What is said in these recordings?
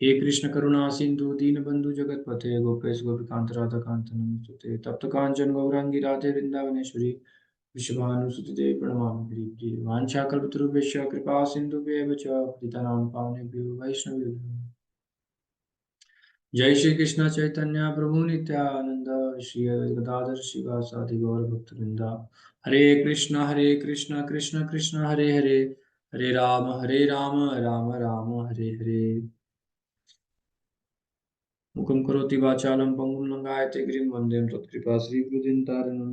हे कृष्ण करुणा सिंधु दीनबंधु जगतपते गोपेश गोपिकांत राधाकांत नमोस्तुते तप्त कांचन गौरांगी राधे वृंदावनेश्वरी विश्वभानुसुते देवी प्रणमामि प्रिय वाञ्छाकल्पतरुभ्यश्च कृपा सिन्धुभ्येव च पतितानां पावनेभ्यो वैष्णवेभ्यो जय श्री कृष्ण चैतन्य प्रभु नित्यानंद श्री गदाधर शिवासादि गौर भक्तवृंदा हरे कृष्ण कृष्ण कृष्ण हरे हरे हरे राम राम राम हरे हरे मुखं करोति वाचालं पङ्गुं लङ्घयते गिरिं वन्दे त्वत्कृपा श्रीगुरुदिनतारिणं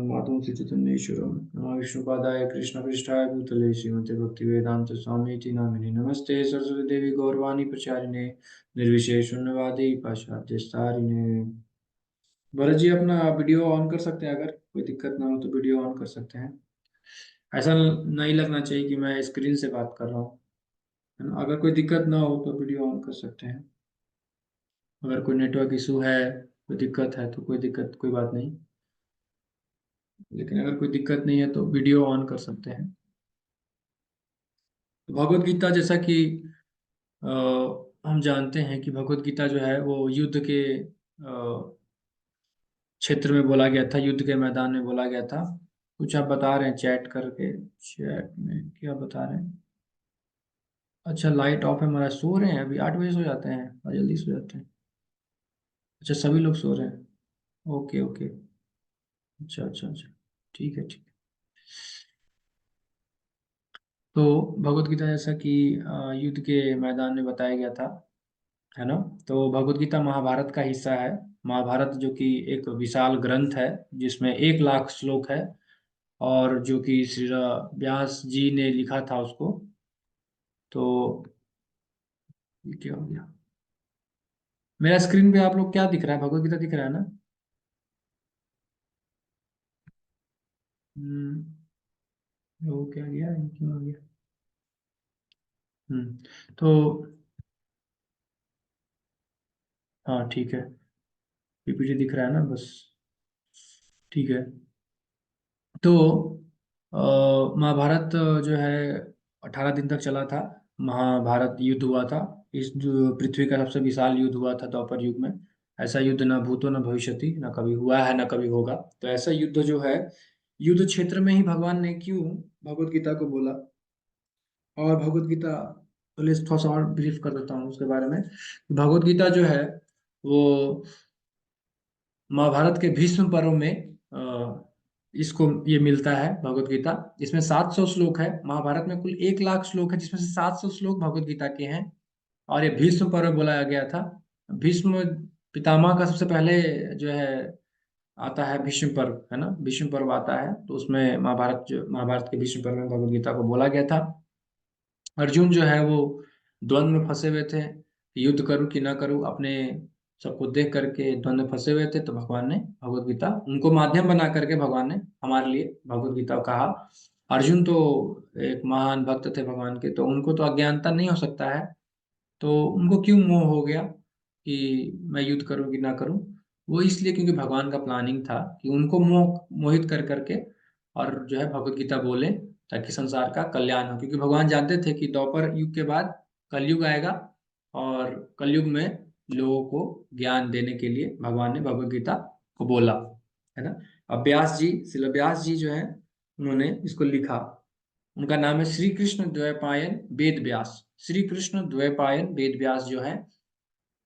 मातुं श्रीचैतन्येश्वरं नमः विष्णुपादाय कृष्णपृष्ठाय भूतले श्रीमते भक्तिवेदान्त स्वामीति नामिने नमस्ते सरस्वती देवी गौरवाणी प्रचारिणे निर्विशेष शून्यवादी पाश्चात्यस्तारिणे। भरत जी अपना वीडियो ऑन कर सकते हैं, अगर कोई दिक्कत ना हो तो वीडियो ऑन कर सकते हैं। ऐसा नहीं लगना चाहिए कि मैं स्क्रीन से बात कर रहा हूँ, है ना। अगर कोई दिक्कत ना हो तो वीडियो ऑन कर सकते हैं। अगर कोई नेटवर्क इशू है, कोई दिक्कत है तो कोई दिक्कत, कोई बात नहीं। लेकिन अगर कोई दिक्कत नहीं है तो वीडियो ऑन कर सकते हैं। तो भगवत गीता, जैसा कि अ, हम जानते हैं कि भगवत गीता जो है वो युद्ध के क्षेत्र में बोला गया था, युद्ध के मैदान में बोला गया था। कुछ आप बता रहे हैं चैट करके, चैट में क्या बता रहे हैं? अच्छा, लाइट ऑफ है हमारा, सो रहे हैं अभी 8 बजे सो जाते हैं और जल्दी सो जाते हैं। अच्छा, सभी लोग सो रहे हैं। Okay okay. अच्छा अच्छा अच्छा, ठीक है ठीक है। तो भगवत गीता जैसा कि युद्ध के मैदान में बताया गया था, है ना। तो भगवत गीता महाभारत का हिस्सा है। महाभारत जो कि एक विशाल ग्रंथ है जिसमें 1 लाख श्लोक है, और जो कि श्री व्यास जी ने लिखा था उसको। तो ये क्या हो गया? मेरा स्क्रीन पे आप लोग क्या दिख रहा है? भगवत गीता दिख रहा है ना? वो क्या गया, ये क्यों आ गया? तो हाँ ठीक है, पीपीटी दिख रहा है ना, बस ठीक है। तो महाभारत जो है 18 दिन तक चला था। महाभारत युद्ध हुआ था। इस पृथ्वी का सबसे विशाल युद्ध हुआ था द्वापर युग में। ऐसा युद्ध ना भूतो न भविष्यति, न कभी हुआ है, न कभी होगा। तो ऐसा युद्ध जो है, युद्ध क्षेत्र में ही भगवान ने क्यों भगवत गीता को बोला। और भगवत गीता, पहले थोड़ा सा और ब्रीफ कर देता हूँ उसके बारे में। भगवत गीता जो है वो महाभारत के भीष्म पर्व में इसको ये मिलता है भगवत गीता। इसमें 700 श्लोक है। महाभारत में कुल 1 लाख श्लोक है, जिसमें से 700 श्लोक भगवत गीता के हैं। और ये भीष्म पर्व बुलाया गया था। भीष्म पितामह का सबसे पहले जो है आता है भीष्म पर्व, है ना। भीष्म पर्व आता है तो उसमें महाभारत के भीष्म पर्व में भगवत गीता को बोला गया था। अर्जुन जो है वो द्वंद्व में फंसे हुए थे कि युद्ध करूं कि ना करूं, अपने सबको देख करके द्वंद्व में फंसे हुए थे। तो भगवान ने भगवत गीता उनको माध्यम बना करके भगवान ने हमारे लिए भगवत गीता कहा। अर्जुन तो एक महान भक्त थे भगवान के, तो उनको तो अज्ञानता नहीं हो सकता है। तो उनको क्यों मोह हो गया कि मैं युद्ध करूं कि ना करूं? वो इसलिए क्योंकि भगवान का प्लानिंग था कि उनको मोहित कर करके और जो है भगवत गीता बोले, ताकि संसार का कल्याण हो। क्योंकि भगवान जानते थे कि द्वापर युग के बाद कलयुग आएगा, और कलयुग में लोगों को ज्ञान देने के लिए भगवान ने भगवत गीता को बोला, है ना। अब व्यास जी, श्रील व्यास जी जो है, उन्होंने इसको लिखा। उनका नाम है श्री कृष्ण द्वैपायन वेद व्यास। श्री कृष्ण द्वैपायन वेद व्यास जो है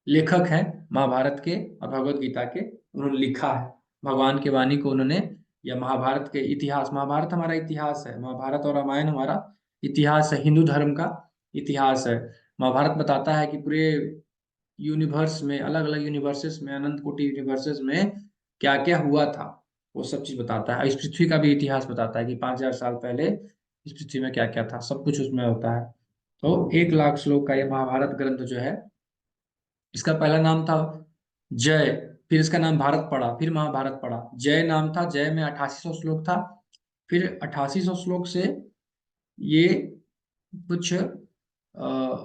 लेखक है महाभारत के और भगवत गीता के। उन्होंने लिखा है भगवान की वाणी को उन्होंने, या महाभारत के इतिहास, महाभारत हमारा इतिहास है, महाभारत और रामायण हमारा इतिहास है, हिंदू धर्म का इतिहास है। महाभारत बताता है कि पूरे यूनिवर्स में, अलग अलग यूनिवर्सेस में, अनंत कोटि यूनिवर्सेस में क्या क्या हुआ था, वो सब चीज बताता है। इस पृथ्वी का भी इतिहास बताता है कि 5,000 साल पहले इस पृथ्वी में क्या क्या था, सब कुछ उसमें होता है। तो 1 लाख श्लोक का ये महाभारत ग्रंथ जो है, इसका पहला नाम था जय, फिर इसका नाम भारत पड़ा, फिर महाभारत पड़ा। जय नाम था, जय में 8800 श्लोक था। फिर 8800 श्लोक से ये कुछ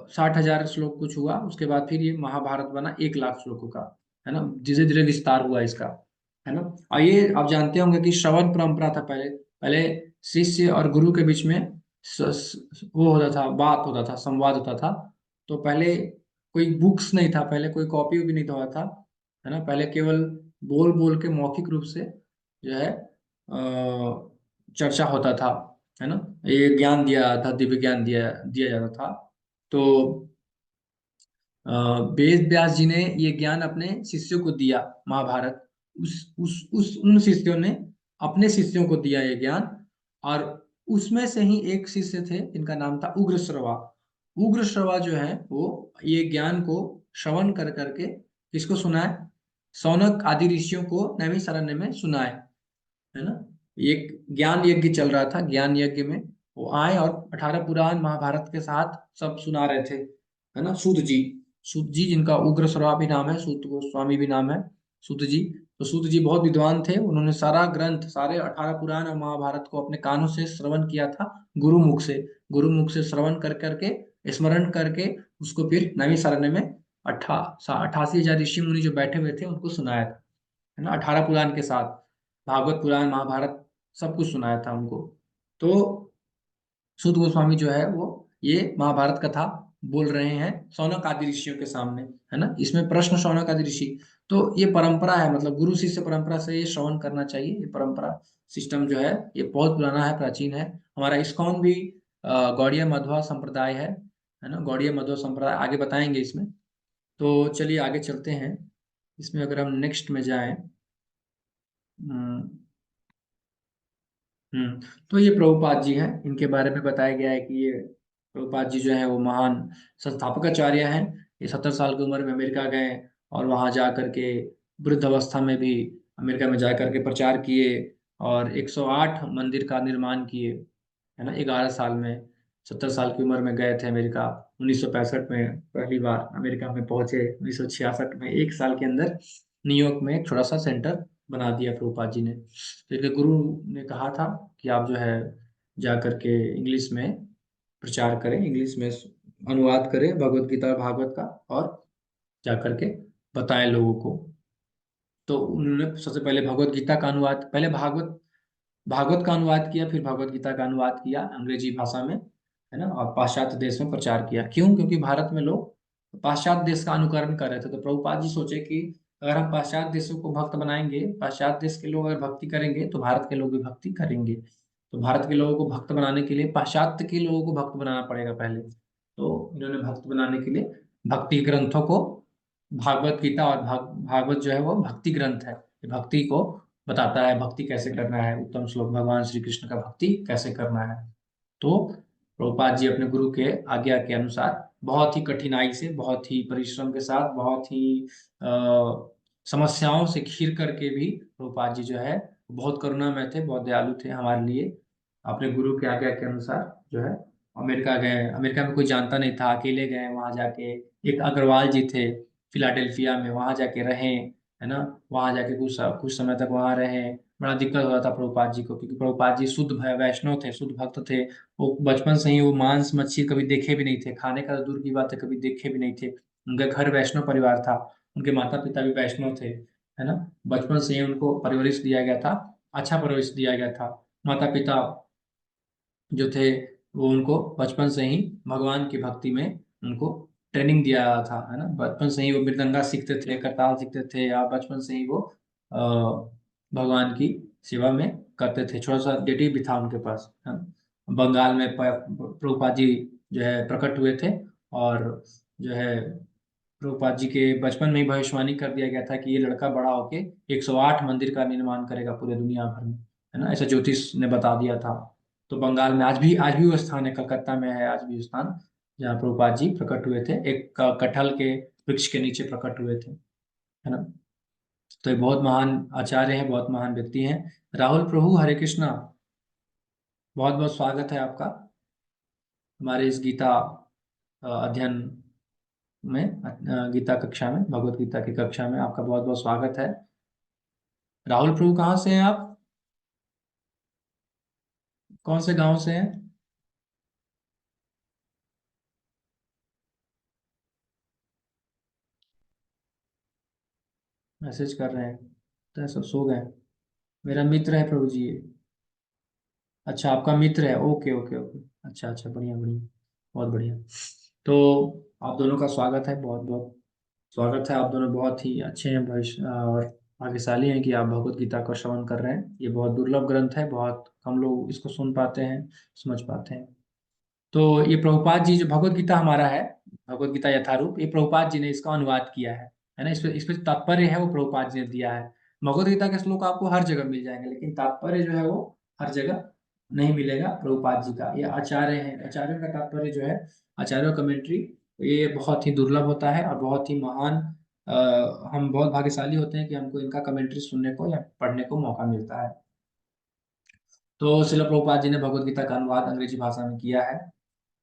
60,000 श्लोक कुछ हुआ। उसके बाद फिर ये महाभारत बना 1 लाख श्लोकों का, है ना। धीरे धीरे विस्तार हुआ इसका, है ना। और ये आप जानते होंगे कि श्रवण परंपरा था पहले। पहले शिष्य और गुरु के बीच में वो होता था, बात होता था, संवाद होता था। तो पहले कोई बुक्स नहीं था, पहले कोई कॉपी भी नहीं हुआ था, है ना। पहले केवल बोल बोल के मौखिक रूप से जो है चर्चा होता था, है ना। ये ज्ञान दिया था, दिव्य ज्ञान दिया दिया जाता था। तो अ, वेद व्यास जी ने ये ज्ञान अपने शिष्यों को दिया, महाभारत। उस उन शिष्यों ने अपने शिष्यों को दिया ये ज्ञान। और उसमें से ही एक शिष्य थे जिनका नाम था उग्रश्रवा। उग्रश्रवा जो है वो ये ज्ञान को श्रवण कर करके किसको सुनाए? सौनक आदि ऋषियों को नैमिषारण्य में सुनाए, है ना। एक ज्ञान यज्ञ चल रहा था, ज्ञान यज्ञ में वो आए और 18 पुराण महाभारत के साथ सब सुना रहे थे, है ना। सूत जी, सूत जी जिनका उग्र श्रवा भी नाम है, सूत गोस्वामी भी नाम है, सूत जी। तो सूत जी बहुत विद्वान थे, उन्होंने सारा ग्रंथ, सारे 18 पुराण और महाभारत को अपने कानों से श्रवण किया था, गुरुमुख से। गुरुमुख से श्रवण कर करके, स्मरण करके उसको फिर नैमिषारण्य में 88,000 ऋषि मुनि जो बैठे हुए थे उनको सुनाया था, है ना। 18 पुराण के साथ भागवत पुराण, महाभारत, सब कुछ सुनाया था उनको। तो सूत गोस्वामी जो है वो ये महाभारत कथा बोल रहे हैं शौनक आदि ऋषियों के सामने, है ना। इसमें प्रश्न शौनक आदि ऋषि। तो ये परंपरा है, मतलब गुरु शिष्य परंपरा से ये श्रवण करना चाहिए। ये परंपरा सिस्टम जो है ये बहुत पुराना है, प्राचीन है। हमारा इस्कॉन भी गौड़ीय मध्वा संप्रदाय है ना। गौड़ीय मध्वा संप्रदाय आगे बताएंगे इसमें। तो चलिए आगे चलते हैं। इसमें अगर हम नेक्स्ट में जाएं, तो ये प्रभुपाद जी हैं, इनके बारे में बताया गया है कि ये प्रभुपाद जी जो है वो महान संस्थापकाचार्य हैं। ये 70 साल की उम्र में अमेरिका गए और वहां जा करके वृद्ध अवस्था में भी अमेरिका में जा करके प्रचार किए और 108 मंदिर का निर्माण किए, है ना। 11 साल में, 70 साल की उम्र में गए थे अमेरिका। 1965 में पहली बार अमेरिका में पहुंचे। 1966 में, एक साल के अंदर न्यूयॉर्क में एक छोटा सा सेंटर बना दिया प्रभुपाद जी ने। तो इनके गुरु ने कहा था कि आप जो है जा करके इंग्लिश में प्रचार करें, इंग्लिश में अनुवाद करें भगवत गीता और भागवत का, और जा करके बताएं लोगों को। तो उन्होंने सबसे पहले भगवत गीता का अनुवाद, पहले भागवत भागवत का अनुवाद किया, फिर भगवत गीता का अनुवाद किया अंग्रेजी भाषा में, है ना। और पाश्चात्य देश में प्रचार किया। क्यों? क्योंकि भारत में लोग पाश्चात्य देश का अनुकरण कर रहे थे। तो प्रभुपाद जी सोचे कि अगर हम पाश्चात्य देशों को भक्त बनाएंगे, पाश्चात्य देश के लोग अगर भक्ति करेंगे तो भारत के लोग भी भक्ति करेंगे। तो भारत के लोगों को भक्त बनाने के लिए पाश्चात्य के लोगों को भक्त बनाना पड़ेगा पहले। तो इन्होंने भक्त बनाने के लिए भक्ति ग्रंथों को, भागवत गीता और भागवत जो है वो भक्ति ग्रंथ है। ये भक्ति को बताता है, भक्ति कैसे करना है, उत्तम श्लोक भगवान श्री कृष्ण का भक्ति कैसे करना है। तो प्रभुपाद जी अपने गुरु के आज्ञा के अनुसार बहुत ही कठिनाई से, बहुत ही परिश्रम के साथ, बहुत ही समस्याओं से घिर करके भी प्रभुपाद जी जो है बहुत करुणामय थे, बहुत दयालु थे हमारे लिए। अपने गुरु के आज्ञा के अनुसार जो है अमेरिका गए। अमेरिका में कोई जानता नहीं था, अकेले गए वहां जाके। एक अग्रवाल जी थे फिलाडेल्फिया में, वहां जाके रहे, है ना। वहां जाके कुछ समय तक वहां रहे। बड़ा दिक्कत हो रहा था प्रभुपाद जी को, क्योंकि प्रभुपाद जी शुद्ध वैष्णव थे, शुद्ध भक्त थे। वो बचपन से ही वो मांस मच्छी कभी देखे भी नहीं थे, खाने का तो दूर की बात है, कभी देखे भी नहीं थे। उनका घर वैष्णव परिवार था, उनके माता पिता भी वैष्णव थे, है ना। बचपन से ही उनको परवरिश दिया गया था, अच्छा परवरिश दिया गया था। माता पिता जो थे वो उनको बचपन से ही भगवान की भक्ति में उनको ट्रेनिंग दिया था, है ना। बचपन से ही वो मृदंगा सीखते थे, करताल सीखते थे, या बचपन से ही वो अ, भगवान की सेवा में करते थे। छोटा सा डेटी भी था उनके पास, है ना। बंगाल में प्रभुपाद जी जो है प्रकट हुए थे, और जो है प्रभुपाद जी के बचपन में ही भविष्यवाणी कर दिया गया था कि ये लड़का बड़ा होके 108 मंदिर का निर्माण करेगा पूरे दुनिया भर में, है ना। ऐसा ज्योतिष ने बता दिया था। तो बंगाल में आज भी वो स्थान है, कलकत्ता में है आज भी वो स्थान जहाँ प्रभुपाद जी प्रकट हुए थे। एक कटहल के वृक्ष के नीचे प्रकट हुए थे, है ना। तो ये बहुत महान आचार्य हैं, बहुत महान व्यक्ति हैं। राहुल प्रभु, हरे कृष्णा, बहुत बहुत स्वागत है आपका हमारे इस गीता अध्ययन में, गीता कक्षा में, भगवत गीता की कक्षा में आपका बहुत बहुत स्वागत है। राहुल प्रभु कहाँ से हैं आप? कौन से गांव से हैं? मैसेज कर रहे हैं तो ऐसा सो गए? मेरा मित्र है प्रभु जी ये। अच्छा, आपका मित्र है, ओके ओके ओके। अच्छा अच्छा, बढ़िया बढ़िया, बहुत बढ़िया। तो आप दोनों का स्वागत है, बहुत बहुत स्वागत है। आप दोनों बहुत ही अच्छे हैं, भविष्य और भाग्यशाली हैं कि आप भगवत गीता को श्रवण कर रहे हैं। ये बहुत दुर्लभ ग्रंथ है, बहुत कम लोग इसको सुन पाते हैं, समझ पाते हैं। तो ये प्रभुपाद जी, जो भगवत गीता हमारा है, भगवत गीता यथारूप, ये प्रभुपाद जी ने इसका अनुवाद किया है ना। इस पे तात्पर्य है वो प्रभुपाद जी ने दिया है। भगवत गीता के श्लोक आपको हर जगह मिल जाएंगे, लेकिन तात्पर्य जो है वो हर जगह नहीं मिलेगा प्रभुपाद जी का। ये आचार्य हैं, आचार्यों का तात्पर्य जो है, आचार्यों कमेंट्री, ये बहुत ही दुर्लभ होता है और बहुत ही महान। हम बहुत भाग्यशाली होते हैं कि हमको इनका कमेंट्री सुनने को या पढ़ने को मौका मिलता है। तो श्रील प्रभुपाद जी ने भगवत गीता का अनुवाद अंग्रेजी भाषा में किया है।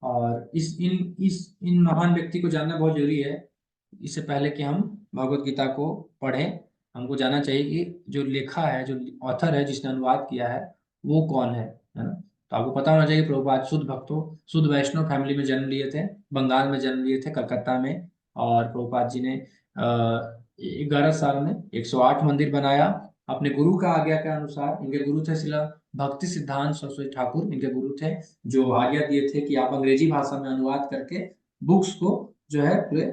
और इन महान व्यक्ति को जानना बहुत जरूरी है। इससे पहले कि हम भगवत गीता को पढ़ें, हमको जानना चाहिए कि जो लेखा है, जो ऑथर है, जिसने अनुवाद किया है, वो कौन है ना। तो आपको पता होना चाहिए कि प्रभुपाद शुद्ध भक्तों, शुद्ध वैष्णव फैमिली में जन्म लिए थे, बंगाल में जन्म लिए थे, कलकत्ता में। और प्रभुपाद जी ने 11 साल में 108 मंदिर बनाया। अपने गुरु का आज्ञा के अनुसार, इनके गुरु थे शिला भक्ति सिद्धांत सरस्वती ठाकुर, इनके गुरु थे, जो आज्ञा दिए थे कि आप अंग्रेजी भाषा में अनुवाद करके बुक्स को जो है पूरे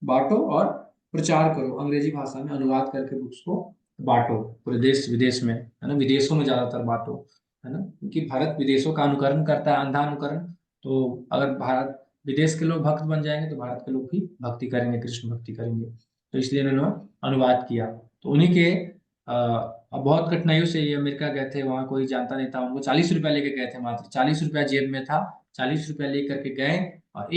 बांटो और प्रचार करो। अंग्रेजी भाषा में अनुवाद करके बुक्स को बांटो पूरे देश विदेश में, है ना, विदेशों में ज्यादातर बांटो, है ना, क्योंकि भारत विदेशों का अनुकरण करता है, अंधा अनुकरण। तो अगर भारत विदेश के लोग भक्त बन जाएंगे तो भारत के लोग भी भक्ति करेंगे, कृष्ण भक्ति करेंगे। तो इसलिए उन्होंने अनुवाद किया। तो उन्हीं के अब बहुत कठिनाइयों से ये अमेरिका गए थे, वहां कोई जानता नहीं था उनको। 40 रुपया लेके गए थे, मात्र 40 रुपया जेब में था। 40 रुपया लेकर के गए और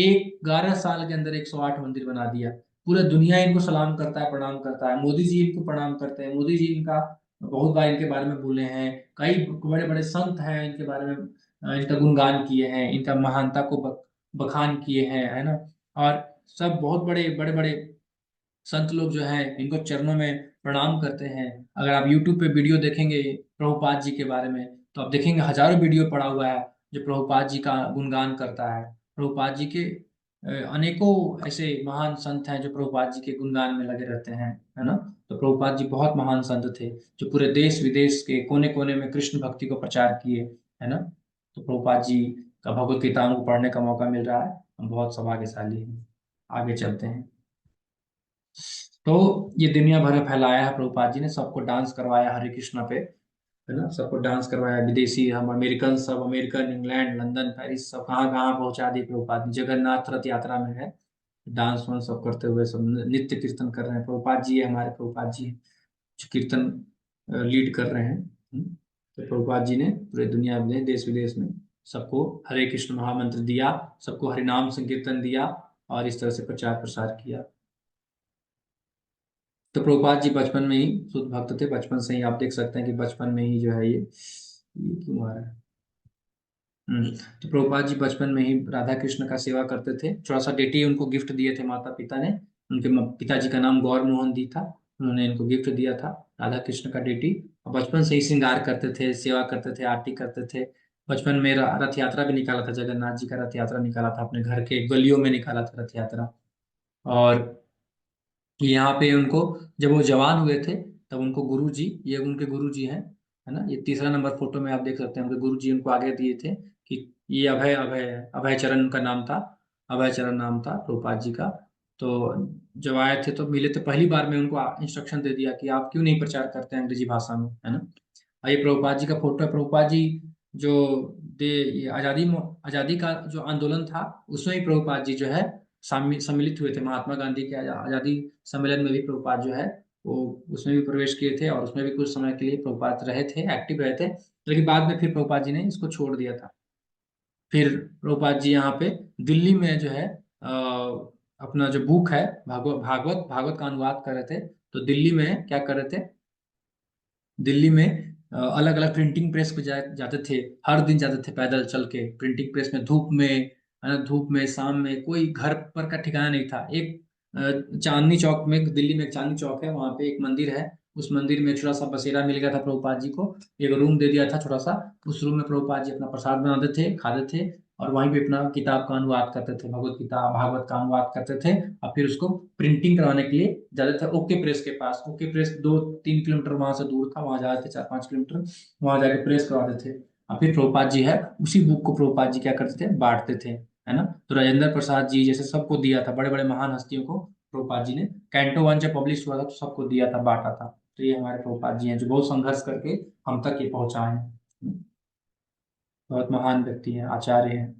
11 साल के अंदर 108 मंदिर बना दिया। पूरा दुनिया इनको सलाम करता है, प्रणाम करता है। मोदी जी इनको प्रणाम करते हैं, मोदी जी इनका बहुत बार इनके बारे में बोले हैं। कई बड़े बड़े संत हैं इनके बारे में, इनका गुणगान किए हैं, इनका महानता को बखान किए हैं, है ना। और सब बहुत बड़े बड़े बड़े संत लोग जो हैं इनको चरणों में प्रणाम करते हैं। अगर आप YouTube पे वीडियो देखेंगे प्रभुपाद जी के बारे में, तो आप देखेंगे हजारों वीडियो पड़ा हुआ है जो प्रभुपाद जी का गुणगान करता है। प्रभुपाद जी के अनेकों ऐसे महान संत हैं जो प्रभुपाद जी के गुणगान में लगे रहते हैं, है ना। तो प्रभुपाद जी बहुत महान संत थे, जो पूरे देश विदेश के कोने कोने में कृष्ण भक्ति को प्रचार किए, है ना। तो प्रभुपाद जी का भगवत गीता हमको पढ़ने का मौका मिल रहा है, हम बहुत सौभाग्यशाली हैं। आगे चलते हैं। तो ये दुनिया भर में फैलाया है प्रभुपाद जी ने, सबको डांस करवाया हरे कृष्णा पे, है ना, सबको डांस करवाया। विदेशी, हम अमेरिकन, सब अमेरिकन, इंग्लैंड, लंदन, पेरिस, सब कहाँ कहाँ पहुंचा दी प्रभुपाद ने। जगन्नाथ रथ यात्रा में है, डांस वांस सब करते हुए, सब नित्य कीर्तन कर रहे हैं। प्रभुपाद जी है, हमारे प्रभुपाद जी हैं, जो कीर्तन लीड कर रहे हैं। तो प्रभुपाद जी ने पूरे दुनिया में, देश विदेश में सबको हरे कृष्ण महामंत्र दिया, सबको हरिनाम संकीर्तन दिया और इस तरह से प्रचार प्रसार किया। तो प्रभुपाद जी बचपन में ही शुद्ध भक्त थे। बचपन से ही आप देख सकते हैं कि बचपन में ही जो है ये क्यों आ रहा है। तो प्रभुपाद जी बचपन में ही राधा कृष्ण का सेवा करते थे। थोड़ा सा डेटी उनको गिफ्ट दिए थे माता पिता ने। उनके पिताजी का नाम गौर मोहन जी था, उन्होंने इनको गिफ्ट दिया था राधा कृष्ण का डेटी। और बचपन से ही श्रृंगार करते थे, सेवा करते थे, आरती करते थे। बचपन में रथ यात्रा भी निकाला था, जगन्नाथ जी का रथ यात्रा निकाला था, अपने घर के गलियों में निकाला था रथ यात्रा। और यहाँ पे उनको, जब वो जवान हुए थे, तब उनको गुरु जी, ये उनके गुरु जी हैं, है ना। ये तीसरा नंबर फोटो में आप देख सकते हैं, उनके गुरु जी उनको आगे दिए थे कि ये अभय अभय है। अभय चरण उनका नाम था, अभय चरण नाम था प्रभुपाद जी का। तो जब आए थे तो मिले थे, पहली बार में उनको इंस्ट्रक्शन दे दिया कि आप क्यों नहीं प्रचार करते हैं अंग्रेजी भाषा में, है ना। और ये प्रभुपाद जी का फोटो है। प्रभुपाद जी जो ये आजादी का जो आंदोलन था, उसमें भी प्रभुपाद जी जो है सम्मिलित हुए थे। महात्मा गांधी के आजादी सम्मेलन में भी प्रभुपाद जो है वो उसमें भी प्रवेश किए थे, और उसमें भी कुछ समय के लिए प्रभुपाद रहे थे, एक्टिव रहे थे। लेकिन बाद में फिर प्रभुपाद जी ने इसको छोड़ दिया था। फिर प्रभुपाद जी यहाँ पे दिल्ली में जो है अपना जो बुक है, भागवत भागवत का अनुवाद कर रहे थे। तो दिल्ली में क्या कर रहे थे, दिल्ली में अलग अलग प्रिंटिंग प्रेस पे जाते थे। हर दिन जाते थे पैदल चल के प्रिंटिंग प्रेस में, धूप में, है ना, धूप में, शाम में, कोई घर पर का ठिकाना नहीं था। एक चांदनी चौक में, दिल्ली में एक चांदनी चौक है, वहां पे एक मंदिर है। उस मंदिर में छोटा सा बसेरा मिल गया था प्रभुपाद जी को, एक रूम दे दिया था छोटा सा। उस रूम में प्रभुपाद जी अपना प्रसाद बनाते थे, खाते थे, और वहीं पे अपना किताब का अनुवाद करते थे, भगवत गीता भागवत का अनुवाद करते थे। और फिर उसको प्रिंटिंग करवाने के लिए जाते थे ओके प्रेस के पास। ओके प्रेस 2-3 किलोमीटर वहां से दूर था, वहां जाते थे, 4-5 किलोमीटर, वहां जाके प्रेस करवाते थे। और फिर प्रभुपाद जी है, उसी बुक को प्रभुपाद जी क्या करते थे, बांटते थे। है ना। तो राजेंद्र प्रसाद जी जैसे सबको दिया था, बड़े बड़े महान हस्तियों को प्रभुपाद जी ने। कैंटो वन जब पब्लिश हुआ था तो सबको दिया था, बांटा था। तो ये हमारे प्रभुपाद जी हैं जो बहुत संघर्ष करके हम तक ये पहुंचाए हैं। बहुत महान व्यक्ति हैं, आचार्य हैं।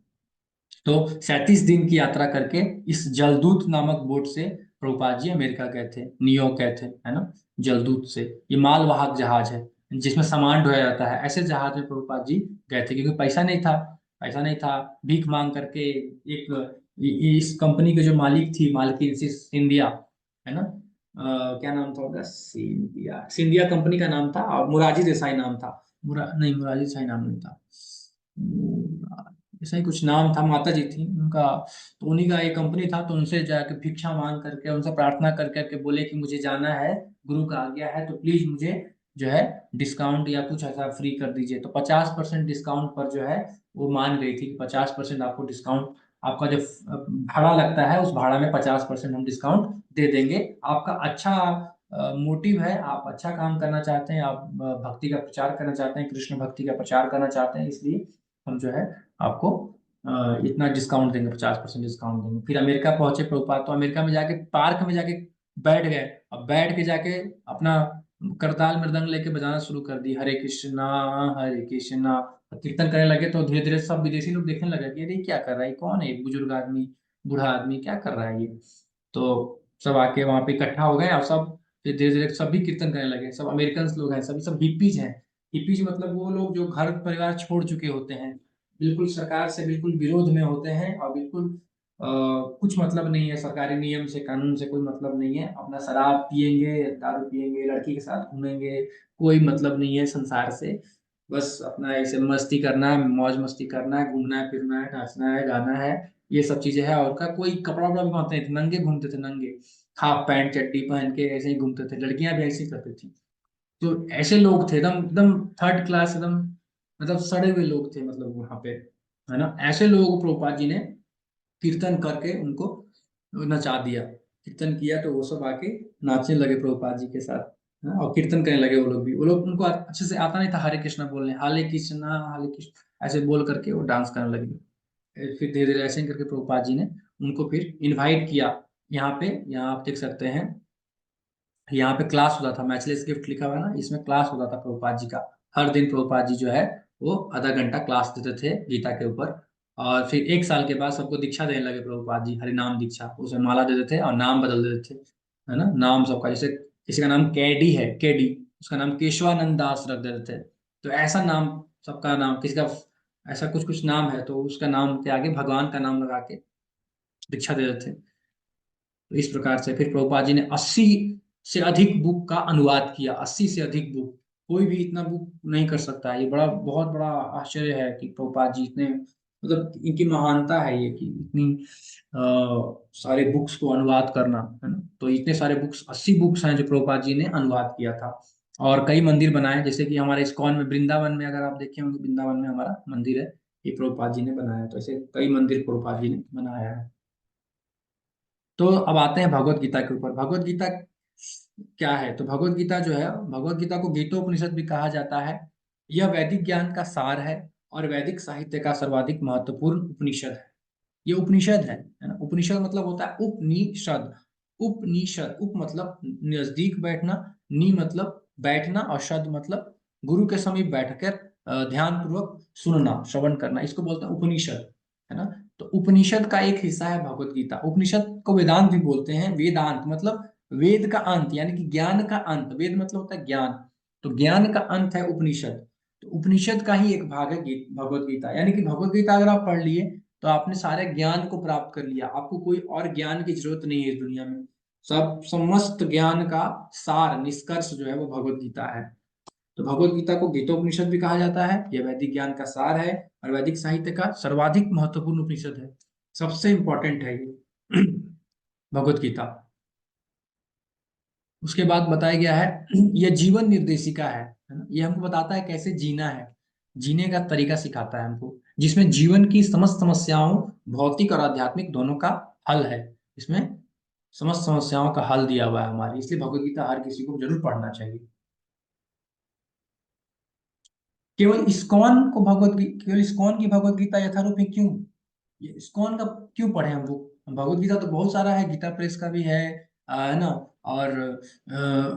तो 37 दिन की यात्रा करके इस जलदूत नामक बोट से प्रभुपाद जी अमेरिका गए थे, न्यूयॉर्क गए थे, है ना। जलदूत से, ये मालवाहक जहाज है जिसमें सामान ढोया जाता है। ऐसे जहाज में प्रभुपाद जी गए थे क्योंकि पैसा नहीं था। पैसा नहीं था, भीख मांग करके एक इस कंपनी के जो मालिक थी, मालकिन सिंधिया, है ना। क्या नाम था उनका? सिंधिया, सिंधिया कंपनी का नाम था, और मुरारजी देसाई नाम था। नहीं, मुरारजी देसाई नाम नहीं था, ऐसा ही कुछ नाम था, माता जी थी उनका। तो उन्हीं का एक कंपनी था, तो उनसे जाके भिक्षा मांग करके, उनसे प्रार्थना कर करके बोले कि मुझे जाना है, गुरु का आज्ञा है, तो प्लीज मुझे जो है डिस्काउंट या कुछ ऐसा फ्री कर दीजिए। तो 50% डिस्काउंट पर जो है वो मान गई थी कि 50% आपको डिस्काउंट, आपका जो भाड़ा लगता है उस भाड़ा में 50% हम डिस्काउंट दे देंगे। आपका अच्छा मोटिव है, आप अच्छा काम करना चाहते हैं, आप भक्ति का प्रचार करना चाहते हैं, कृष्ण भक्ति का प्रचार करना चाहते हैं, इसलिए हम जो है आपको इतना डिस्काउंट देंगे, 50% डिस्काउंट देंगे। फिर अमेरिका पहुंचे प्रभुपाद, तो अमेरिका में जाके पार्क में जाके बैठ गए। अब बैठ के जाके अपना करताल मृदंग लेके बजाना शुरू कर दी, हरे कृष्णा हरे कृष्णा, कीर्तन करने लगे। तो धीरे धीरे सब विदेशी लोग देखने लगे कि अरे क्या कर रहा है, ये कौन है, ये बुजुर्ग आदमी, बूढ़ा आदमी क्या कर रहा है ये। तो सब आके वहां पे इकट्ठा हो गए, और सब फिर धीरे धीरे सब भी कीर्तन करने लगे। सब अमेरिकन लोग हैं, सभी सब हिप्पीज हैं। हिप्पीज मतलब वो लोग जो घर परिवार छोड़ चुके होते हैं, बिल्कुल सरकार से बिल्कुल विरोध में होते हैं, और बिल्कुल कुछ मतलब नहीं है सरकारी नियम से, कानून से कोई मतलब नहीं है। अपना शराब पियेंगे, दारू पियेंगे, लड़की के साथ घूमेंगे, कोई मतलब नहीं है संसार से। बस अपना ऐसे मस्ती करना है, मौज मस्ती करना है, घूमना है, फिरना है, नाचना है, गाना है, ये सब चीजें हैं। और का कोई कपड़ा वपड़ा भी पहनते नहीं थे, नंगे घूमते थे, नंगे हाफ पैंट चड्डी पहन के ऐसे ही घूमते थे। लड़कियां भी ऐसे ही करती थी। तो ऐसे लोग थे, एकदम एकदम थर्ड क्लास, एकदम मतलब सड़े हुए लोग थे, मतलब वहां पे, है ना। ऐसे लोगों को प्रभुपाद जी ने कीर्तन करके उनको नचा दिया। कीर्तन किया तो वो सब आके नाचने लगे प्रभुपाद जी के साथ, है ना? और कीर्तन करने लगे वो लोग भी। वो लोग, उनको अच्छे से आता नहीं था हरे कृष्णा बोलने, हरे कृष्ण ऐसे बोल करके वो डांस करने लगे। फिर धीरे धीरे ऐसे ही करके प्रभुपाद जी ने उनको फिर इनवाइट किया। यहाँ पे, यहाँ आप देख सकते हैं, यहाँ पे क्लास होता था, मैचलेस गिफ्ट लिखा हुआ है ना, इसमें क्लास होता था प्रभुपाद जी का। हर दिन प्रभुपाद जी जो है वो आधा घंटा क्लास देते थे गीता के ऊपर। और फिर 1 साल के बाद सबको दीक्षा देने लगे प्रभुपाद जी, हरिनाम दीक्षा, उसमें माला दे देते थे और नाम बदल देते थे, है ना। नाम सबका, जैसे किसी का नाम कैडी है, केडी, उसका नाम केशवानंद दास रख देते थे। तो ऐसा नाम, सबका नाम, किसी का ऐसा कुछ कुछ नाम है तो उसका नाम के आगे भगवान का नाम लगा के दीक्षा दे देते थे। तो इस प्रकार से फिर प्रभुपाद जी ने 80 से अधिक बुक का अनुवाद किया। 80 से अधिक बुक, कोई भी इतना बुक नहीं कर सकता है। ये बड़ा, बहुत बड़ा आश्चर्य है कि प्रभुपाद जी इतने, मतलब इनकी महानता है ये कि इतनी सारे बुक्स को अनुवाद करना, है ना। तो इतने सारे बुक्स, 80 बुक्स हैं जो प्रभुपाद जी ने अनुवाद किया था। और कई मंदिर बनाए, जैसे कि हमारे इस्कॉन में, वृंदावन में, अगर आप देखे होंगे, वृंदावन में हमारा मंदिर है, ये प्रभुपाद जी ने बनाया। तो ऐसे कई मंदिर प्रभुपाद जी ने बनाया है। तो अब आते हैं भगवत गीता के ऊपर। भगवत गीता क्या है? तो भगवत गीता जो है, भगवत गीता को गीतोपनिषद भी कहा जाता है। यह वैदिक ज्ञान का सार है और वैदिक साहित्य का सर्वाधिक महत्वपूर्ण उपनिषद है। ये उपनिषद है ना। उपनिषद मतलब होता है उपनिषद। उपनिषद, उप मतलब नजदीक बैठना, नि मतलब बैठना, और शद मतलब गुरु के समीप बैठकर ध्यान पूर्वक सुनना, श्रवण करना, इसको बोलते हैं उपनिषद, है ना। तो उपनिषद का एक हिस्सा है भगवत गीता। उपनिषद को वेदांत भी बोलते हैं। वेदांत मतलब वेद का अंत, यानी कि ज्ञान का अंत। वेद मतलब होता है ज्ञान, तो ज्ञान का अंत है उपनिषद। तो उपनिषद का ही एक भाग है भगवत गीता। यानी कि भगवत गीता अगर आप पढ़ लिए तो आपने सारे ज्ञान को प्राप्त कर लिया, आपको कोई और ज्ञान की जरूरत नहीं है इस दुनिया में। सब समस्त ज्ञान का सार, निष्कर्ष जो है वो भगवत गीता है। तो भगवत गीता को गीतोपनिषद भी कहा जाता है। यह वैदिक ज्ञान का सार है और वैदिक साहित्य का सर्वाधिक महत्वपूर्ण उपनिषद है। सबसे इंपॉर्टेंट है ये भगवत गीता। उसके बाद बताया गया है, यह जीवन निर्देशिका है ना। ये हमको बताता है कैसे जीना है, जीने का तरीका सिखाता है हमको, जिसमें जीवन की समस्त समस्याओं, भौतिक और आध्यात्मिक दोनों का हल है। इसमें समस्त समस्याओं का हल दिया हुआ है हमारी, इसलिए भगवत गीता हर किसी को जरूर पढ़ना चाहिए। केवल इस्कॉन की भगवत गीता यथारूप है क्यों? ये इस्कॉन का क्यों पढ़े हम बुक? भगवत गीता तो बहुत सारा है, गीता प्रेस का भी है ना, और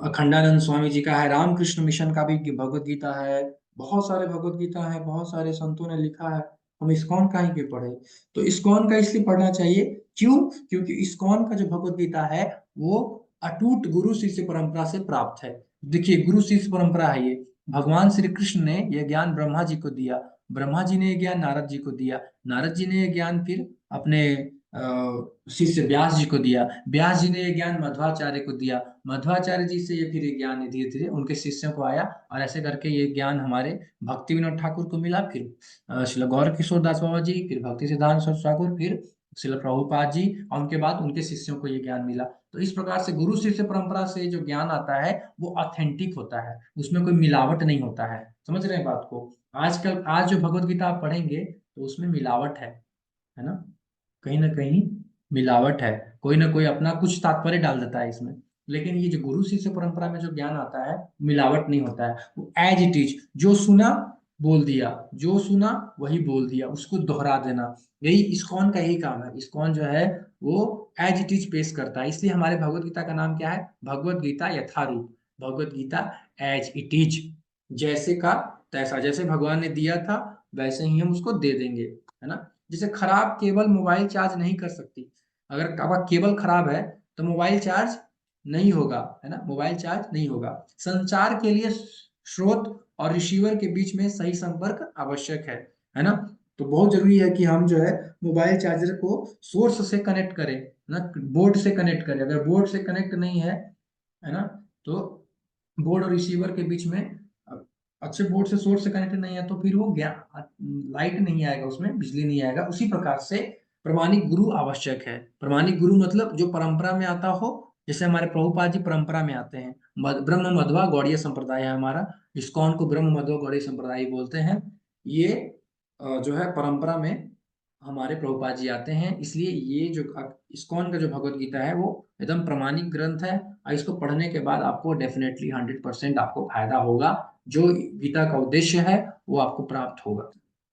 अखंडानंद स्वामी जी का है, रामकृष्ण मिशन का भी भगवत गीता है, बहुत सारे भगवत गीता है, बहुत सारे संतों ने लिखा है। हम इस्कॉन का ही क्यों पढ़े? तो इस्कॉन का इसलिए पढ़ना चाहिए, क्यों? क्योंकि इस्कॉन का जो भगवत गीता है वो अटूट गुरु शिष्य परंपरा से प्राप्त है। देखिए, गुरु शिष्य परंपरा है ये। भगवान श्री कृष्ण ने यह ज्ञान ब्रह्मा जी को दिया, ब्रह्मा जी ने यह ज्ञान नारद जी को दिया, नारद जी ने यह ज्ञान फिर अपने शिष्य व्यास जी को दिया, व्यास जी ने यह ज्ञान मध्वाचार्य को दिया, मध्वाचार्य जी से ये फिर ये ज्ञान धीरे धीरे उनके शिष्यों को आया, और ऐसे करके ये ज्ञान हमारे भक्ति विनोद ठाकुर को मिला, फिर श्रील गौर किशोर दास बाबा जी, फिर भक्ति सिद्धांत सरस्वती ठाकुर, फिर श्रील प्रभुपाद जी, और उनके बाद उनके शिष्यों को ये ज्ञान मिला। तो इस प्रकार से गुरु शिष्य परंपरा से जो ज्ञान आता है वो ऑथेंटिक होता है, उसमें कोई मिलावट नहीं होता है। समझ रहे हैं बात को? आजकल आज जो भगवत गीता आप पढ़ेंगे तो उसमें मिलावट है ना, कहीं ना कहीं मिलावट है, कोई ना कोई अपना कुछ तात्पर्य डाल देता है इसमें। लेकिन ये जो गुरु शिष्य परंपरा में जो ज्ञान आता है, मिलावट नहीं होता है, वो एज इट इज, जो सुना बोल दिया, जो सुना वही बोल दिया, उसको दोहरा देना। यही इस्कॉन का यही काम है। इस्कॉन जो है वो एज इट इज पेश करता है, इसलिए हमारे भगवत गीता का नाम क्या है? भगवत गीता यथारूप, Bhagavad Gita as it is, जैसे का तैसा, जैसे भगवान ने दिया था वैसे ही हम उसको दे देंगे, है ना। जैसे खराब केबल मोबाइल चार्ज नहीं कर सकती, अगर आपका केबल खराब है तो मोबाइल चार्ज नहीं होगा, है ना, मोबाइल चार्ज नहीं होगा। संचार के लिए स्रोत और रिसीवर के बीच में सही संपर्क आवश्यक है ना। तो बहुत जरूरी है कि हम जो है मोबाइल चार्जर को सोर्स से कनेक्ट करें, ना बोर्ड से कनेक्ट करें। अगर बोर्ड से कनेक्ट नहीं है ना, तो बोर्ड और रिसीवर के बीच में अच्छे बोर्ड से सोर्स से कनेक्ट नहीं है तो फिर वो लाइट नहीं आएगा, उसमें बिजली नहीं आएगा। उसी प्रकार से प्रमाणिक गुरु आवश्यक है। प्रमाणिक गुरु मतलब जो परंपरा में आता हो, जैसे हमारे प्रभुपाद जी परंपरा में आते हैं। ब्रह्म मध्वा गौड़ीय संप्रदाय है हमारा, इस्कॉन को ब्रह्म मध्वा गौड़ीय संप्रदाय बोलते हैं। ये जो है परंपरा में हमारे प्रभुपाद जी आते हैं, इसलिए ये जो इस्कॉन का जो भगवत गीता है वो एकदम प्रमाणिक ग्रंथ है, और इसको पढ़ने के बाद आपको डेफिनेटली 100% आपको फायदा होगा, जो गीता का उद्देश्य है वो आपको प्राप्त होगा।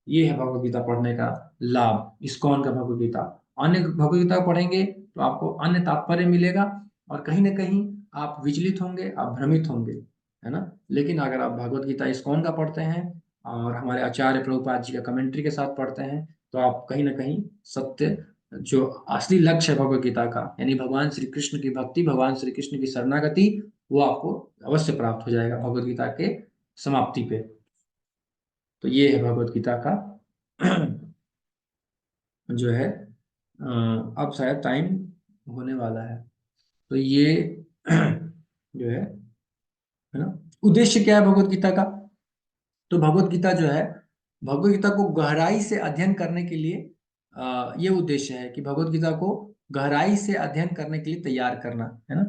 ये है भगवत गीता पढ़ने का लाभ, इस्कॉन का भगवत गीता। अन्य भगवत गीता पढ़ेंगे तो आपको अन्य तात्पर्य मिलेगा, और कहीं ना कहीं आप विचलित होंगे, आप भ्रमित होंगे, है ना। लेकिन अगर आप भगवत गीता इस्कॉन का पढ़ते हैं और हमारे आचार्य प्रभुपाद जी का कमेंट्री के साथ पढ़ते हैं, तो आप कहीं ना कहीं सत्य, जो असली लक्ष्य है भगवत गीता का, यानी भगवान श्री कृष्ण की भक्ति, भगवान श्री कृष्ण की शरणागति, वो आपको अवश्य प्राप्त हो जाएगा भगवत गीता के समाप्ति पे। तो ये है भगवत गीता का जो है अब शायद टाइम होने वाला है। तो ये जो है ना, उद्देश्य क्या है भगवत गीता का? तो भगवत गीता जो है, भगवत गीता को गहराई से अध्ययन करने के लिए ये उद्देश्य है कि भगवत गीता को गहराई से अध्ययन करने के लिए तैयार करना, है ना।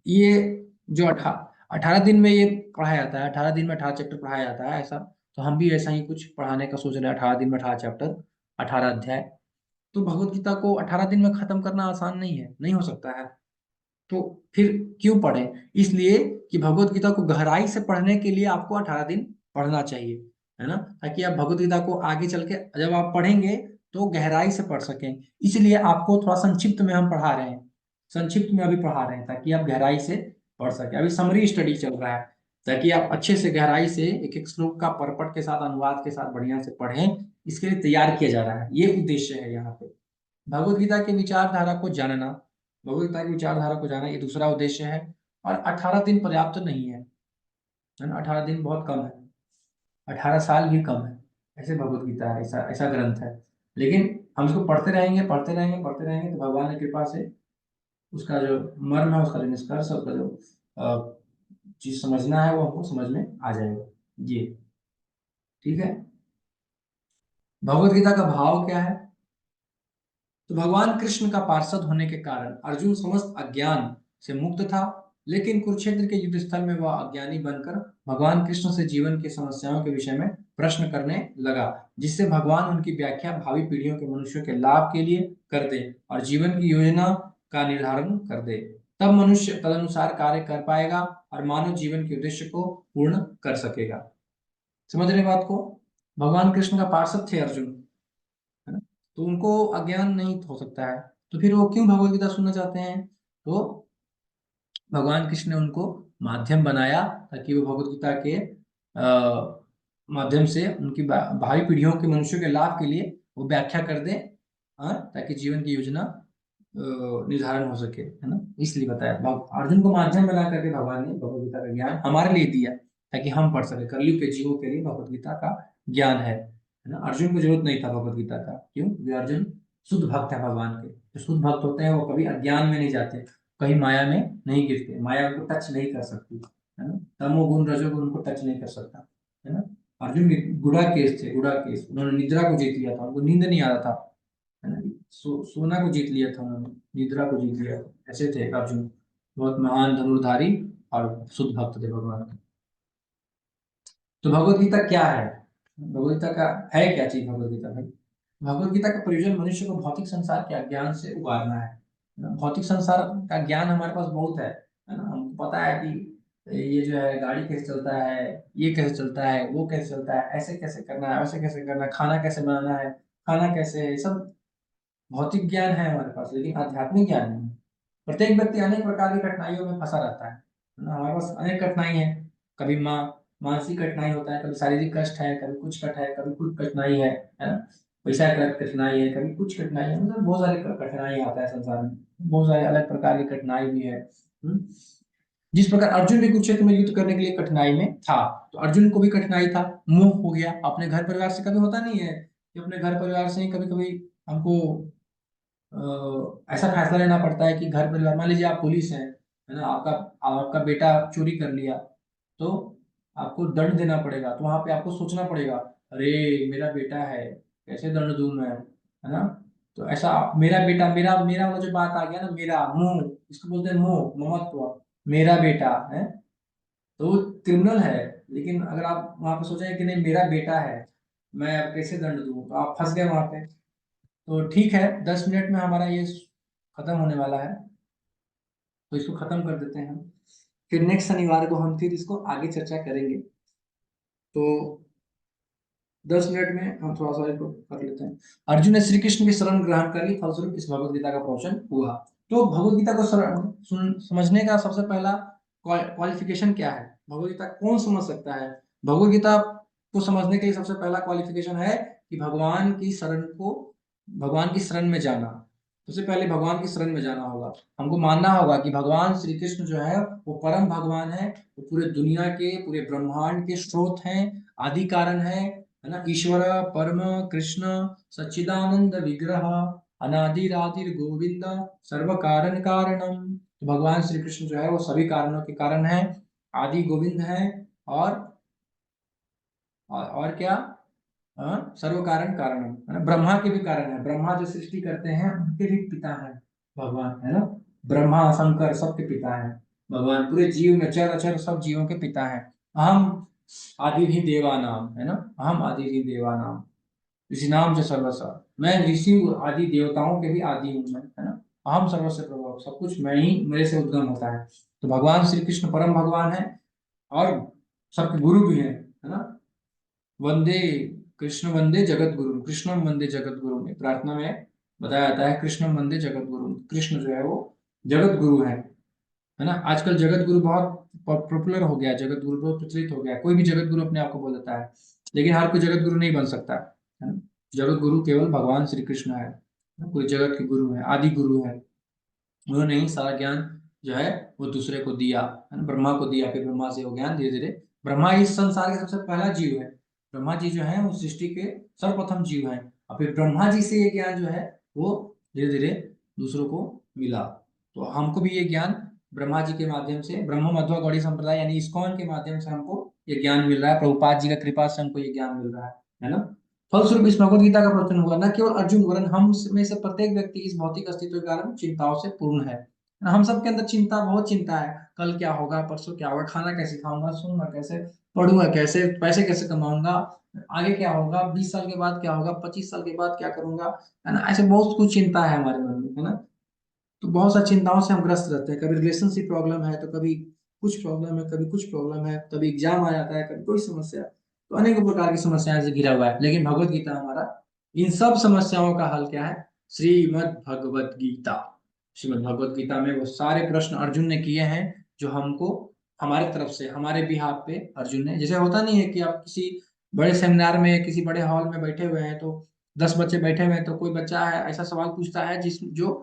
ये जो 18 दिन में ये पढ़ाया जाता है, 18 दिन में 18 चैप्टर पढ़ाया जाता है ऐसा। तो हम भी ऐसा ही कुछ पढ़ाने का सोच रहे हैं, 18 दिन में 18 चैप्टर, 18 अध्याय। तो भगवत गीता को 18 दिन में खत्म करना आसान नहीं है, नहीं हो सकता है। तो फिर क्यों पढ़ें? इसलिए कि भगवत गीता को गहराई से पढ़ने के लिए आपको 18 दिन पढ़ना चाहिए, है ना, ताकि आप भगवत गीता को आगे चल के जब आप पढ़ेंगे तो गहराई से पढ़ सकें। इसलिए आपको थोड़ा संक्षिप्त में हम पढ़ा रहे हैं, संक्षिप्त में अभी पढ़ा रहे हैं, ताकि आप गहराई से पढ़ सकें। अभी समरी स्टडी चल रहा है, ताकि आप अच्छे से गहराई से एक एक श्लोक का परपट के साथ, अनुवाद के साथ बढ़िया से पढ़ें। इसके लिए तैयार किया जा रहा है, ये उद्देश्य है यहाँ पे। भगवत गीता की विचारधारा को जानना, भगवत गीता की विचारधारा को जानना, ये दूसरा उद्देश्य है। और 18 दिन पर्याप्त नहीं है ना, 18 दिन बहुत कम है, 18 साल भी कम है। ऐसे भगवत गीता है, ऐसा ऐसा ग्रंथ है। लेकिन हम इसको पढ़ते रहेंगे, पढ़ते रहेंगे, पढ़ते रहेंगे, तो भगवान की कृपा से उसका जो मर्म है, उसका जो निष्कर्ष है, उसका जो चीज समझना है वो हमको समझ में आ जाएगा। जी, ठीक है। भगवत गीता का भाव क्या है? तो भगवान कृष्ण का पार्षद होने के कारण अर्जुन समस्त अज्ञान से मुक्त था, लेकिन कुरुक्षेत्र के युद्ध स्थल में वह अज्ञानी बनकर भगवान कृष्ण से जीवन की समस्याओं के विषय में प्रश्न करने लगा, जिससे भगवान उनकी व्याख्या भावी पीढ़ियों के मनुष्यों के लाभ के लिए कर दे और जीवन की योजना का निर्धारण कर दे। तब मनुष्य तदनुसार कार्य कर पाएगा और मानव जीवन के उद्देश्य को पूर्ण कर सकेगा। समझ रहे बात को? भगवान कृष्ण का पार्षद थे अर्जुन, है ना। तो उनको अज्ञान नहीं हो सकता है। तो फिर वो क्यों भगवत गीता सुनना चाहते हैं? तो भगवान कृष्ण ने उनको माध्यम बनाया ताकि वो भगवत गीता के माध्यम से उनकी भावी पीढ़ियों के मनुष्यों के लाभ के लिए वो व्याख्या कर दें, ताकि जीवन की योजना निर्धारण हो सके, है ना। इसलिए बताया अर्जुन को माध्यम बना करके भगवान ने भगवत गीता का ज्ञान हमारे लिए दिया, ताकि हम पढ़ सके। कलयुग के जीवों के लिए भगवत गीता का ज्ञान है ना। अर्जुन को जरूरत नहीं था भगवत गीता का, क्यों? क्योंकि अर्जुन शुद्ध भक्त है भगवान के। जो शुद्ध भक्त होते हैं वो कभी अज्ञान में नहीं जाते, कहीं माया में नहीं गिरते, माया उनको टच नहीं कर सकती, है ना। तमोगुण रजोगुण उनको टच नहीं कर सकता, है ना। अर्जुन गुड़ा केस थे, गुड़ा केस। उन्होंने निद्रा को जीत लिया था, उनको नींद नहीं आ रहा था, है ना। सोना को जीत लिया था उन्होंने, निद्रा को जीत लिया था। ऐसे थे अर्जुन, बहुत महान धनुर्धारी और शुद्ध भक्त थे भगवान के। तो भगवत गीता क्या है? भगवत गीता का है क्या चीज? भगवत गीता भाई, भगवत गीता का प्रयोजन मनुष्य को भौतिक संसार के अज्ञान से उबारना है ना। भौतिक संसार का ज्ञान हमारे पास बहुत है ना। हमको पता है कि ये जो है गाड़ी कैसे चलता है, ये कैसे चलता है, वो कैसे चलता है, ऐसे कैसे करना है, वैसे कैसे करना है, खाना कैसे बनाना है, खाना कैसे है, ये सब भौतिक ज्ञान है हमारे पास, लेकिन आध्यात्मिक ज्ञान नहीं है। प्रत्येक व्यक्ति अनेक प्रकार की कठिनाइयों में फंसा रहता है ना। हमारे पास अनेक कठिनाई है। कभी मानसिक कठिनाई होता है, कभी शारीरिक कष्ट है, कभी कुछ कष्ट है, कभी कुछ कठिनाई है ना। पैसा का कठिनाई है, कभी कुछ कठिनाई है, मतलब बहुत सारी कठिनाई आता है संसार में। बहुत सारे अलग प्रकार की कठिनाई भी है। जिस प्रकार अर्जुन भी कुरुक्षेत्र में युद्ध करने के लिए कठिनाई में था, तो अर्जुन को भी कठिनाई था, मोह हो गया अपने घर परिवार से। कभी होता नहीं है कि अपने घर परिवार से ही कभी कभी हमको ऐसा फैसला लेना पड़ता है कि घर परिवार, मान लीजिए आप पुलिस हैं, है ना, आपका आपका बेटा चोरी कर लिया, तो आपको दंड देना पड़ेगा। तो वहां पे आपको सोचना पड़ेगा, अरे मेरा बेटा है, कैसे दंड दूं मैं, है ना। तो ऐसा मेरा बेटा, मेरा मेरा वाला जो बात आ गया ना, मेरा मोह, इसको बोलते हैं मोह, ममत्व। मेरा बेटा है तो वो क्रिमिनल है। लेकिन अगर आप वहां पे सोचें कि नहीं मेरा बेटा है, मैं अब कैसे दंड दूं, तो आप फंस गए वहां पे। तो ठीक है, 10 मिनट में हमारा ये खत्म होने वाला है, तो इसको खत्म कर देते हैं हम। फिर नेक्स्ट शनिवार को हम फिर इसको आगे चर्चा करेंगे। तो 10 मिनट में हम थोड़ा सा इसको कर लेते हैं। अर्जुन ने श्री कृष्ण की शरण ग्रहण कर ली, फलस्वरूप इस भगवत गीता का प्रवचन हुआ। तो भगवत गीता को समझने का सबसे पहला क्वालिफिकेशन क्या है? भगवत गीता कौन समझ सकता है? भगवत गीता को समझने के लिए सबसे पहला क्वालिफिकेशन है कि भगवान की शरण में जाना। सबसे पहले भगवान की शरण में जाना होगा। हमको मानना होगा कि भगवान श्री कृष्ण जो है वो परम भगवान है, वो पूरे दुनिया के, पूरे ब्रह्मांड के स्रोत हैं, आदि कारण है ना। ईश्वर परम कृष्ण सच्चिदानंद विग्रह अनादिरादिर गोविंद सर्व कारण कारणम। तो भगवान श्री कृष्ण जो है वो सभी कारणों के कारण है, आदि गोविंद है, और और क्या, सर्व कारण कारणम, है ना। ब्रह्मा के भी कारण है, ब्रह्मा जो सृष्टि करते हैं उनके भी पिता है भगवान, है ना। ब्रह्मा शंकर सबके पिता है भगवान, पूरे जीव में चर अचर सब जीवों के पिता है। अहम आदि ही देवा नाम, है ना। अहम आदि ही देवा नाम, इसी नाम से सर्वस्व। मैं ऋषि आदि देवताओं के भी आदि हूँ मैं, है ना। अहम सर्वस्व प्रभु, सब कुछ मैं ही, मेरे से उद्गम होता है। तो भगवान श्री कृष्ण परम भगवान है और सबके गुरु भी है ना। वंदे कृष्ण वंदे जगत गुरु, कृष्णम वंदे जगत गुरु में प्रार्थना में बताया जाता है, कृष्णम वंदे जगत गुरु। कृष्ण जो है वो जगत गुरु है ना। आजकल जगत गुरु बहुत पॉपुलर हो गया, जगत गुरु बहुत प्रचलित हो गया, कोई भी जगत गुरु अपने आप को बोल देता है, लेकिन हर कोई जगत गुरु नहीं बन सकता, है ना। जगत गुरु केवल भगवान श्री कृष्ण है, कोई जगत के गुरु है, आदि गुरु है। उन्होंने ही सारा ज्ञान जो है वो दूसरे को दिया, है ना। ब्रह्मा को दिया, फिर ब्रह्मा से वो ज्ञान धीरे धीरे, ब्रह्मा इस संसार के सबसे पहला जीव है। ब्रह्मा जी जो है वो सृष्टि के सर्वप्रथम जीव हैं, और फिर ब्रह्मा जी से ये ज्ञान जो है वो धीरे धीरे दूसरों को मिला। तो हमको भी ये ज्ञान ब्रह्मा जी के माध्यम से, ब्रह्म मध्व गौड़ी संप्रदाय यानी इस्कॉन के माध्यम से हमको ये ज्ञान मिल रहा है। प्रभुपाद जी का कृपा से हमको ये ज्ञान मिल रहा है ना। फलस्वरूप इस भगवत गीता का प्रवचन हुआ। न केवल अर्जुन वरन हम में से प्रत्येक व्यक्ति इस भौतिक अस्तित्व के कारण चिंताओं से पूर्ण है। हम सबके अंदर चिंता, बहुत चिंता है। कल क्या होगा, परसों क्या होगा, खाना कैसे खाऊंगा, सोऊंगा कैसे, पढ़ूंगा कैसे, पैसे कैसे कमाऊंगा, आगे क्या होगा, 20 साल के बाद क्या होगा, 25 साल के बाद क्या करूंगा, है ना। ऐसे बहुत कुछ चिंता है हमारे मन में, है ना। तो बहुत सारी चिंताओं से हम ग्रस्त रहते हैं। कभी रिलेशनशिप प्रॉब्लम है, तो कभी कुछ प्रॉब्लम है, कभी कुछ प्रॉब्लम है, कभी एग्जाम आ जाता है, कभी कोई समस्या। तो अनेक प्रकार की समस्याएं से घिरा हुआ है, लेकिन भगवत गीता हमारा इन सब समस्याओं का हल क्या है? श्रीमद् भगवत गीता। श्रीमद् भगवत गीता में वो सारे प्रश्न अर्जुन ने किए हैं जो हमको हमारे तरफ से, हमारे बिहाफ पे अर्जुन ने, जैसे होता नहीं है कि आप किसी बड़े सेमिनार में, किसी बड़े हॉल में बैठे हुए हैं, तो 10 बच्चे बैठे हुए हैं, तो कोई बच्चा है ऐसा सवाल पूछता है जिस जो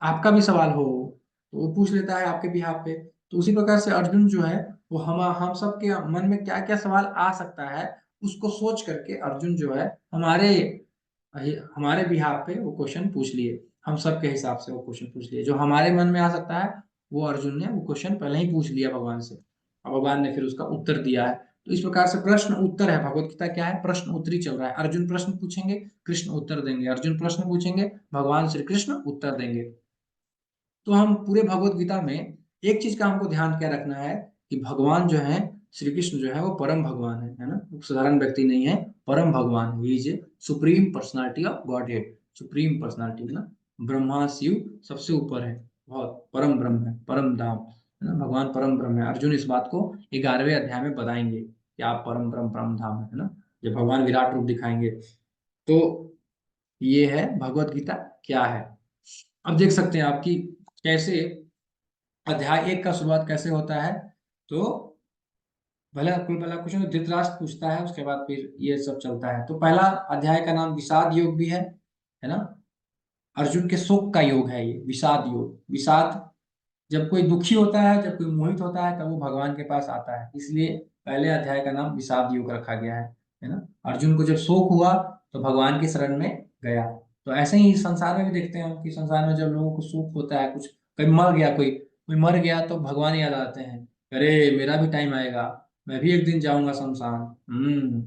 आपका भी सवाल हो, तो वो पूछ लेता है आपके बिहाफ पे। तो उसी प्रकार से अर्जुन जो है, वो हम सब के मन में क्या क्या सवाल आ सकता है, उसको सोच करके अर्जुन जो है हमारे हमारे बिहाफ पे वो क्वेश्चन पूछ लिए। हम सब के हिसाब से वो क्वेश्चन पूछ लिए, जो हमारे मन में आ सकता है वो अर्जुन ने वो क्वेश्चन पहले ही पूछ लिया भगवान से, और भगवान ने फिर उसका उत्तर दिया है। तो इस प्रकार से प्रश्न उत्तर है, भगवत गीता क्या है? प्रश्न उत्तरी चल रहा है। अर्जुन प्रश्न पूछेंगे, कृष्ण उत्तर देंगे, अर्जुन प्रश्न पूछेंगे, भगवान श्री कृष्ण उत्तर देंगे। तो हम पूरे भगवत गीता में एक चीज का हमको ध्यान क्या रखना है कि भगवान जो है, श्री कृष्ण जो है वो परम भगवान है ना, वो साधारण व्यक्ति नहीं है, परम भगवान, he is supreme personality of God head, supreme personality ना, ब्रह्मा शिव सबसे ऊपर है, बहुत परम ब्रह्म है, परम धाम है ना, भगवान परम ब्रह्म है। अर्जुन इस बात को 11वें अध्याय में बताएंगे कि आप परम ब्रह्म परम धाम है ना, जब भगवान विराट रूप दिखाएंगे। तो ये है भगवत गीता क्या है। अब देख सकते हैं आपकी कैसे अध्याय 1 का शुरुआत कैसे होता है। तो पहला क्वेश्चन तो धृतराष्ट्र पूछता है, उसके बाद फिर ये सब चलता है। तो पहला अध्याय का नाम विषाद योग भी है ना, अर्जुन के शोक का योग है ये विषाद योग। विषाद, जब कोई दुखी होता है, जब कोई मोहित होता है, तब वो भगवान के पास आता है, इसलिए पहले अध्याय का नाम विषाद योग रखा गया है ना। अर्जुन को जब शोक हुआ तो भगवान की शरण में गया। तो ऐसे ही संसार में भी देखते हैं हम कि संसार में जब लोगों को सुख होता है, कुछ कोई मर गया, कोई कोई मर गया, तो भगवान याद आते हैं, अरे मेरा भी टाइम आएगा, मैं भी एक दिन जाऊंगा शमशान।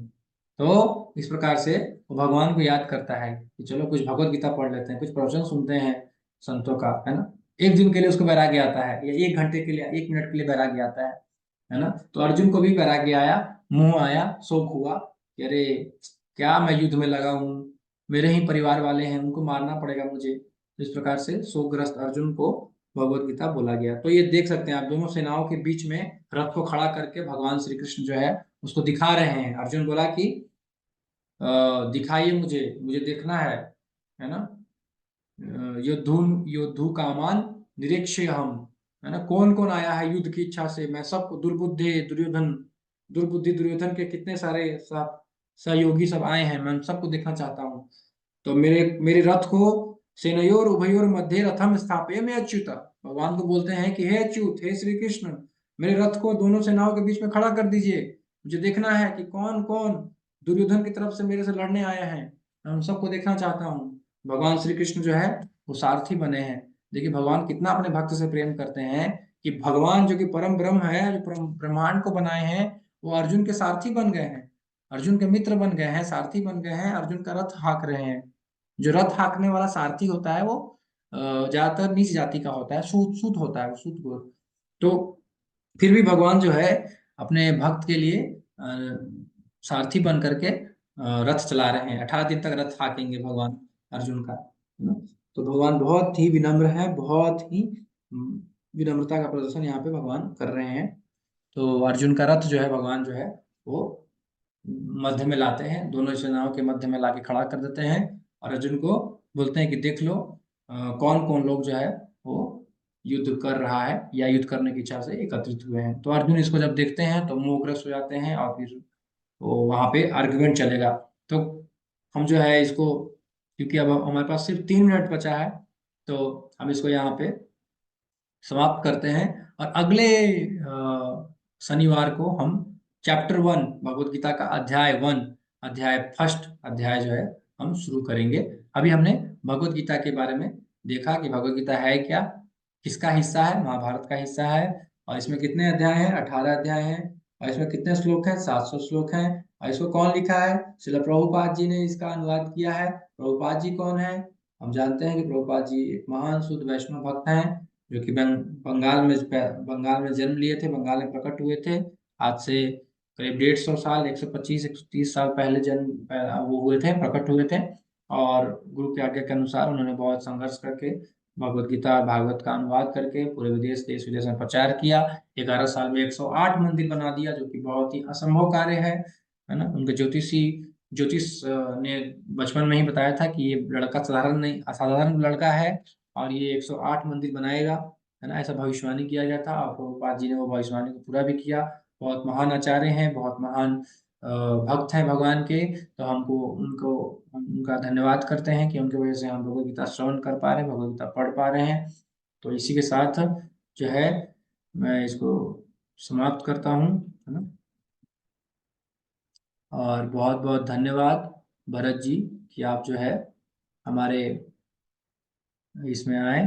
तो इस प्रकार से वो भगवान को याद करता है कि चलो कुछ भगवत गीता पढ़ लेते हैं, कुछ प्रवचन सुनते हैं संतों का, है ना। एक दिन के लिए उसको वैराग्य आता है, या 1 घंटे के लिए, 1 मिनट के लिए वैराग्य आता है ना। तो अर्जुन को भी वैराग्य आया, मोह आया, शोक हुआ कि अरे क्या मैं युद्ध में लगा हूँ, मेरे ही परिवार वाले हैं, उनको मारना पड़ेगा मुझे। तो इस प्रकार से शोकग्रस्त अर्जुन को भगवत गीता बोला गया। तो ये देख सकते हैं आप, दोनों सेनाओं के बीच में रथ को खड़ा करके भगवान श्री कृष्ण जो है उसको दिखा रहे हैं। अर्जुन बोला कि दिखाइए मुझे, मुझे देखना है ना। योद्धून योद्धु कामान निरीक्ष्य हम, है ना, कौन कौन आया है युद्ध की इच्छा से, मैं सबको, दुर्बुद्धि दुर्योधन के कितने सारे सब सहयोगी सब आए हैं, मैं उन सबको देखना चाहता हूँ। तो मेरे मेरे रथ को सेनयोर उभयोर मध्य रथम स्थापय में अच्युत, भगवान को बोलते हैं कि हे अच्युत, हे श्री कृष्ण, मेरे रथ को दोनों सेनाओं के बीच में खड़ा कर दीजिए, मुझे देखना है कि कौन कौन दुर्योधन की तरफ से मेरे से लड़ने आए हैं, मैं उन सबको देखना चाहता हूँ। भगवान श्री कृष्ण जो है वो सारथी बने हैं। देखिए भगवान कितना अपने भक्त से प्रेम करते हैं कि भगवान जो कि परम ब्रह्म है, जो परम ब्रह्मांड को बनाए हैं, वो अर्जुन के सारथी बन गए हैं, अर्जुन के मित्र बन गए हैं, सारथी बन गए हैं, अर्जुन का रथ हाँक रहे हैं। जो रथ हाँकने वाला सारथी होता है वो ज्यादातर नीच जाति का होता है, सूत सूत होता है, वो सूत गोर। तो फिर भी भगवान जो है अपने भक्त के लिए सारथी बन करके रथ चला रहे हैं। 18 दिन तक रथ हाँकेंगे भगवान अर्जुन का, है ना। तो भगवान बहुत ही विनम्र है, बहुत ही विनम्रता का प्रदर्शन यहाँ पे भगवान कर रहे हैं। तो अर्जुन का रथ जो है भगवान जो है वो मध्य में लाते हैं, दोनों सेनाओं के मध्य में लाके खड़ा कर देते हैं, और अर्जुन को बोलते हैं कि देख लो कौन कौन लोग जो है वो युद्ध कर रहा है या युद्ध करने की इच्छा से एकत्रित हुए हैं। तो अर्जुन इसको जब देखते हैं तो मोहग्रस्त हो जाते हैं, और फिर तो वहां पे आर्गुमेंट चलेगा। तो हम जो है इसको, क्योंकि अब हमारे पास सिर्फ 3 मिनट बचा है, तो हम इसको यहाँ पे समाप्त करते हैं। और अगले शनिवार को हम चैप्टर 1 भगवत गीता का अध्याय 1, अध्याय फर्स्ट अध्याय जो है हम शुरू करेंगे। अभी हमने भगवत गीता के बारे में देखा कि भगवत गीता है क्या, किसका हिस्सा है, महाभारत का हिस्सा है, और इसमें कितने अध्याय हैं, 18 अध्याय हैं, और इसमें कितने श्लोक हैं, 700 श्लोक हैं। और इसको कौन लिखा है? श्रील प्रभुपाद जी ने इसका अनुवाद किया है। प्रभुपाद जी कौन है? हम जानते हैं कि प्रभुपाद जी एक महान शुद्ध वैष्णव भक्त हैं, जो कि बंगाल में जन्म लिए थे, बंगाल में प्रकट हुए थे। आज से करीब 150 साल, 125 130 साल पहले वो हुए थे, प्रकट हुए थे। और गुरु की आज्ञा के अनुसार उन्होंने बहुत संघर्ष करके भगवत गीता और भागवत का अनुवाद करके पूरे विदेश, देश विदेश में प्रचार किया। 11 साल में 108 मंदिर बना दिया, जो कि बहुत ही असंभव कार्य है ना। उनके ज्योतिषी ज्योतिष ने बचपन में ही बताया था कि ये लड़का साधारण नहीं, असाधारण लड़का है और ये 108 मंदिर बनाएगा, है ना, ऐसा भविष्यवाणी किया गया था। और प्रभुपाद जी ने वो भविष्यवाणी को पूरा भी किया। बहुत महान आचार्य हैं, बहुत महान भक्त हैं भगवान के। तो हमको उनको उनका धन्यवाद करते हैं कि उनकी वजह से हम भगवद गीता श्रवण कर पा रहे हैं, भगवद गीता पढ़ पा रहे हैं। तो इसी के साथ जो है मैं इसको समाप्त करता हूँ, है ना। और बहुत बहुत धन्यवाद भरत जी कि आप जो है हमारे इसमें आए।